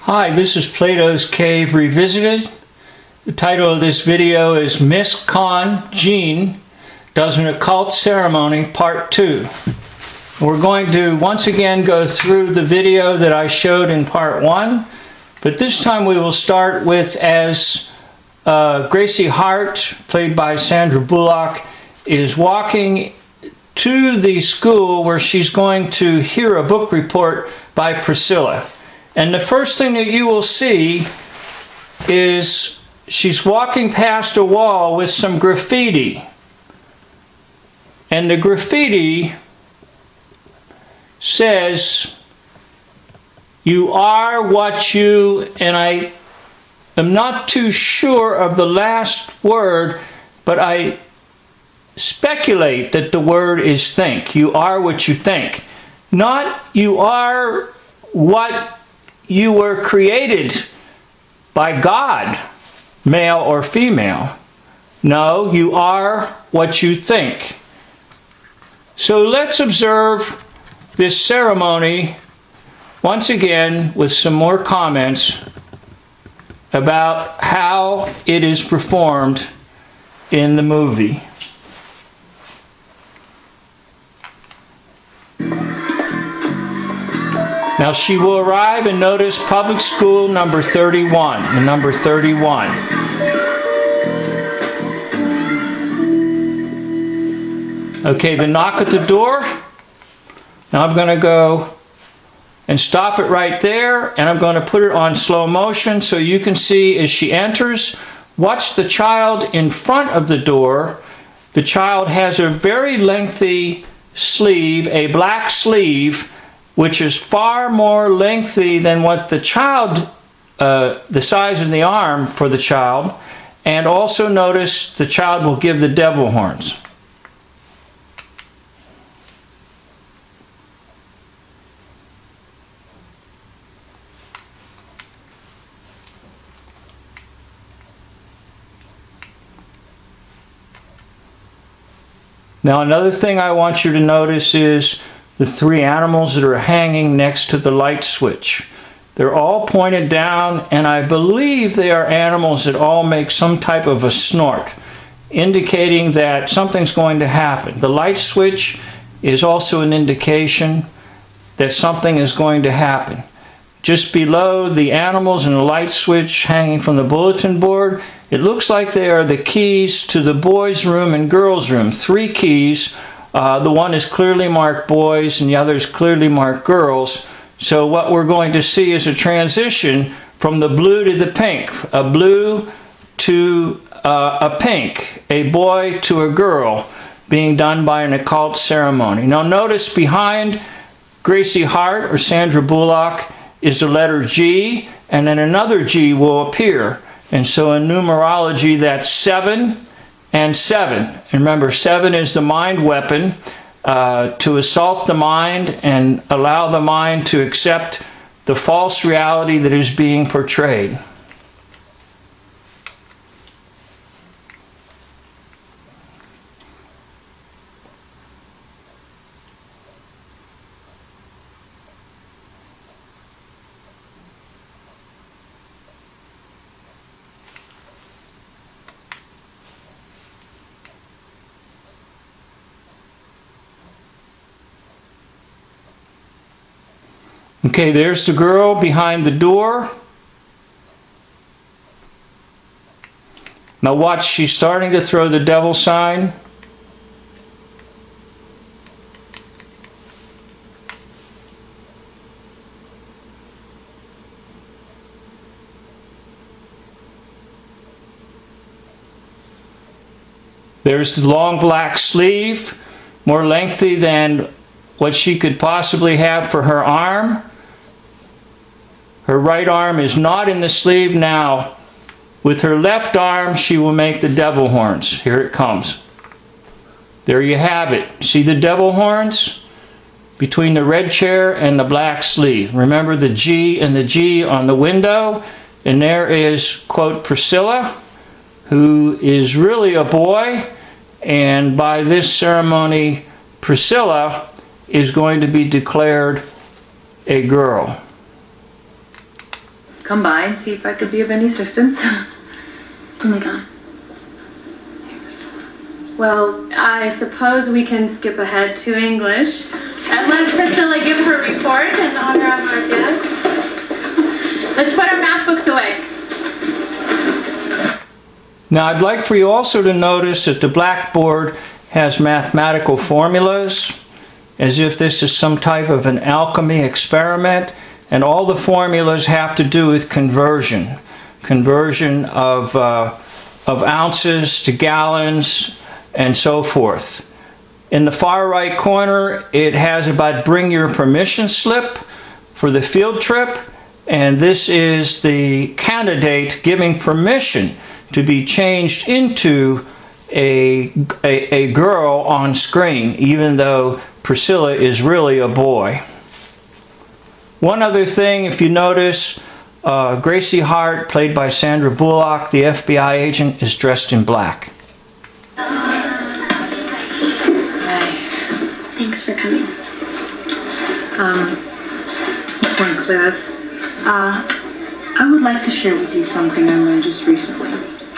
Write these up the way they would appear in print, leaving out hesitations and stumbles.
Hi, this is Plato's Cave Revisited. The title of this video is Miss Con Jean Does an Occult Ceremony Part 2. We're going to once again go through the video that I showed in Part 1, but this time we will start with as Gracie Hart, played by Sandra Bullock, is walking to the school where she's going to hear a book report by Priscilla. And the first thing that you will see is she's walking past a wall with some graffiti. And the graffiti says, "You are what you," and I am not too sure of the last word, but I speculate that the word is think. You are what you think. Not you are what you were created by God, male or female. No, you are what you think. So let's observe this ceremony once again with some more comments about how it is performed in the movie. Now she will arrive and notice public school number 31, the number 31. Okay, the knock at the door. Now I'm going to go and stop it right there, and I'm going to put it on slow motion so you can see as she enters. Watch the child in front of the door. The child has a very lengthy sleeve, a black sleeve, which is far more lengthy than what the child, the size of the arm for the child. And also notice the child will give the devil horns. Now another thing I want you to notice is the three animals that are hanging next to the light switch. They're all pointed down, and I believe they are animals that all make some type of a snort, indicating that something's going to happen. The light switch is also an indication that something is going to happen. Just below the animals and the light switch hanging from the bulletin board, it looks like they are the keys to the boys' room and girls' room. 3 keys. The one is clearly marked boys and the other is clearly marked girls. So what we're going to see is a transition from the blue to the pink. A blue to a pink. A boy to a girl being done by an occult ceremony. Now notice behind Gracie Hart or Sandra Bullock is the letter G, and then another G will appear. And so in numerology that's 7 and 7. And remember, 7 is the mind weapon to assault the mind and allow the mind to accept the false reality that is being portrayed. Okay, there's the girl behind the door. Now watch, she's starting to throw the devil sign. There's the long black sleeve, more lengthy than what she could possibly have for her arm. Her right arm is not in the sleeve now. With her left arm, she will make the devil horns. Here it comes. There you have it. See the devil horns? Between the red chair and the black sleeve. Remember the G and the G on the window? And there is, quote, Priscilla, who is really a boy. And by this ceremony, Priscilla is going to be declared a girl. come by and see if I could be of any assistance. Oh my god. Well, I suppose we can skip ahead to English and let Priscilla give her report in honor of our guest. Let's put our math books away. Now, I'd like for you also to notice that the blackboard has mathematical formulas, as if this is some type of an alchemy experiment, and all the formulas have to do with conversion. Conversion of ounces to gallons, and so forth. In the far right corner, it has about bring your permission slip for the field trip, and this is the candidate giving permission to be changed into a girl on screen, even though Priscilla is really a boy. One other thing, if you notice, Gracie Hart, played by Sandra Bullock, the FBI agent, is dressed in black. Thanks for coming. Since we're in class, I would like to share with you something I learned just recently.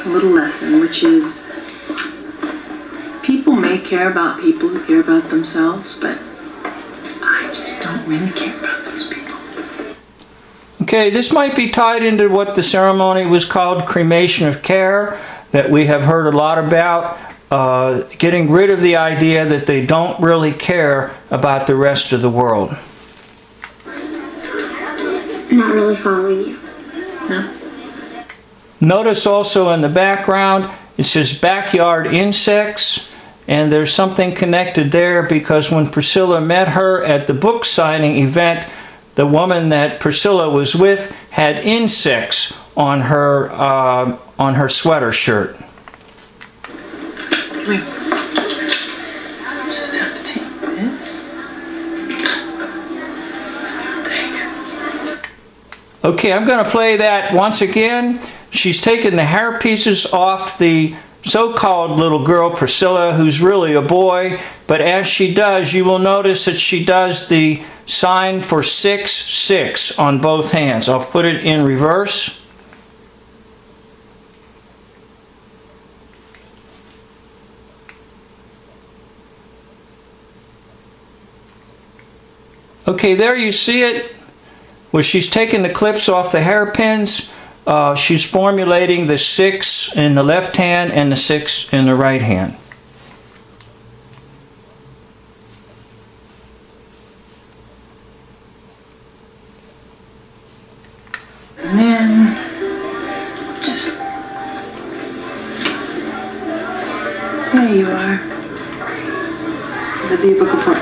A little lesson, which is people may care about people who care about themselves, but I just don't really care about those people. Okay, this might be tied into what the ceremony was called cremation of care, that we have heard a lot about, getting rid of the idea that they don't really care about the rest of the world. Not really following you. No? Notice also in the background, it says backyard insects, and there's something connected there because when Priscilla met her at the book signing event, the woman that Priscilla was with had insects on her sweater shirt. Come here. Just have to take this. Okay, I'm going to play that once again. She's taken the hair pieces off the so-called little girl Priscilla, who's really a boy, but as she does, you will notice that she does the sign for 6-6 on both hands. I'll put it in reverse. Okay, there you see it, where she's taking the clips off the hairpins. She's formulating the 6 in the left hand and the 6 in the right hand. Man, just... There you are. So the book report.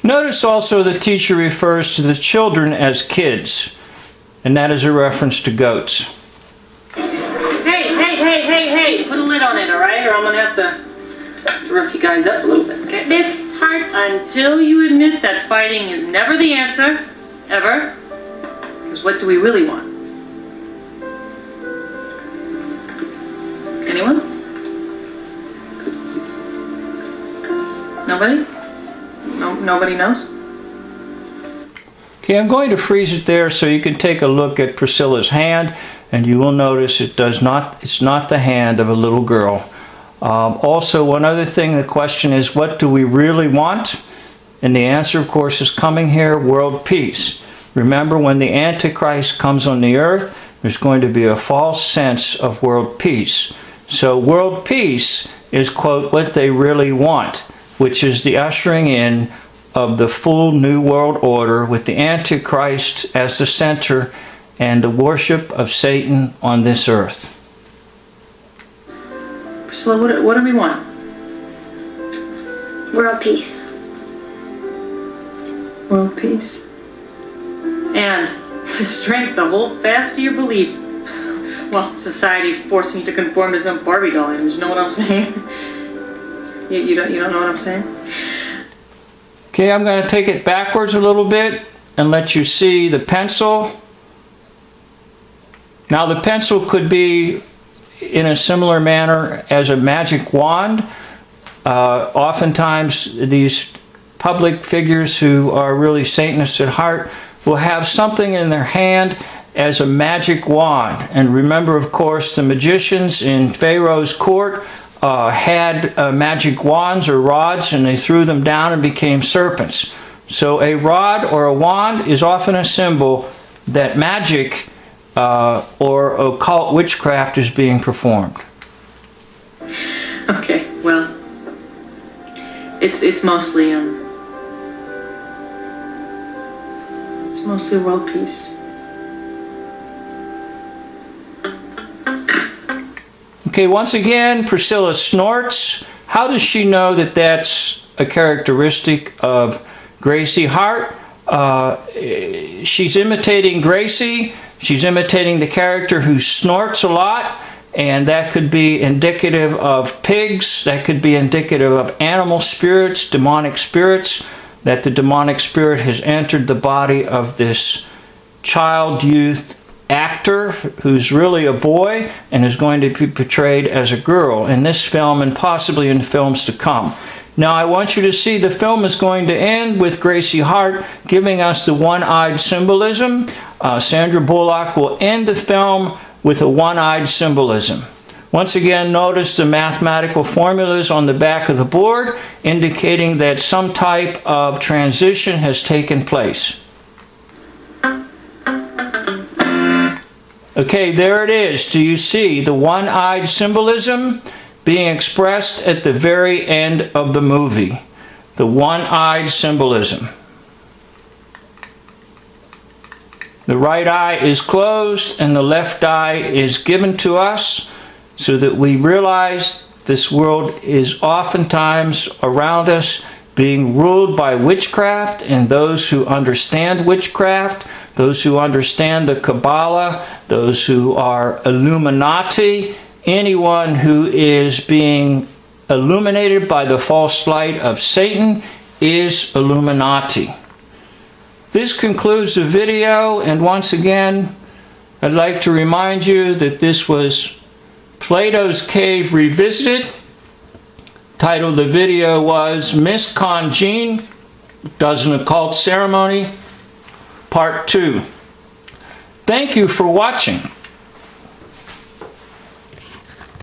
Notice also the teacher refers to the children as kids, and that is a reference to goats. Hey, put a lid on it, alright? Or I'm gonna have to rough you guys up a little bit, okay? Miss Hart, until you admit that fighting is never the answer, ever, because what do we really want? Anyone? Nobody? Nobody knows? Okay, I'm going to freeze it there so you can take a look at Priscilla's hand, and you will notice it's not the hand of a little girl. Also, one other thing, the question is, what do we really want? And the answer, of course, is coming here, world peace. Remember, when the antichrist comes on the earth, there's going to be a false sense of world peace. So world peace is, quote, what they really want, which is the ushering in of the full New World Order with the Antichrist as the center and the worship of Satan on this earth. Priscilla, what do we want? World peace. World peace. And the strength to hold fast to your beliefs. Well, society's forcing you to conform to some Barbie doll image. You know what I'm saying? You don't know what I'm saying? Okay, I'm going to take it backwards a little bit and let you see the pencil. Now the pencil could be in a similar manner as a magic wand. Oftentimes these public figures who are really Satanists at heart will have something in their hand as a magic wand. And remember, of course, the magicians in Pharaoh's court had magic wands or rods, and they threw them down and became serpents. So a rod or a wand is often a symbol that magic or occult witchcraft is being performed. Okay, well, it's mostly world peace. Okay, once again, Priscilla snorts. How does she know that that's a characteristic of Gracie Hart? She's imitating Gracie. She's imitating the character who snorts a lot, and that could be indicative of pigs. That could be indicative of animal spirits, demonic spirits, that the demonic spirit has entered the body of this child youth actor who's really a boy and is going to be portrayed as a girl in this film and possibly in films to come. Now I want you to see the film is going to end with Gracie Hart giving us the one-eyed symbolism. Sandra Bullock will end the film with a one-eyed symbolism. Once again, notice the mathematical formulas on the back of the board indicating that some type of transition has taken place. Okay, there it is. Do you see the one-eyed symbolism being expressed at the very end of the movie? The one-eyed symbolism. The right eye is closed and the left eye is given to us so that we realize this world is oftentimes around us being ruled by witchcraft, and those who understand witchcraft, those who understand the Kabbalah, those who are Illuminati, anyone who is being illuminated by the false light of Satan is Illuminati. This concludes the video, and once again, I'd like to remind you that this was Plato's Cave Revisited. Title of the video was Miss Conjean Does an Occult Ceremony, Part 2. Thank you for watching.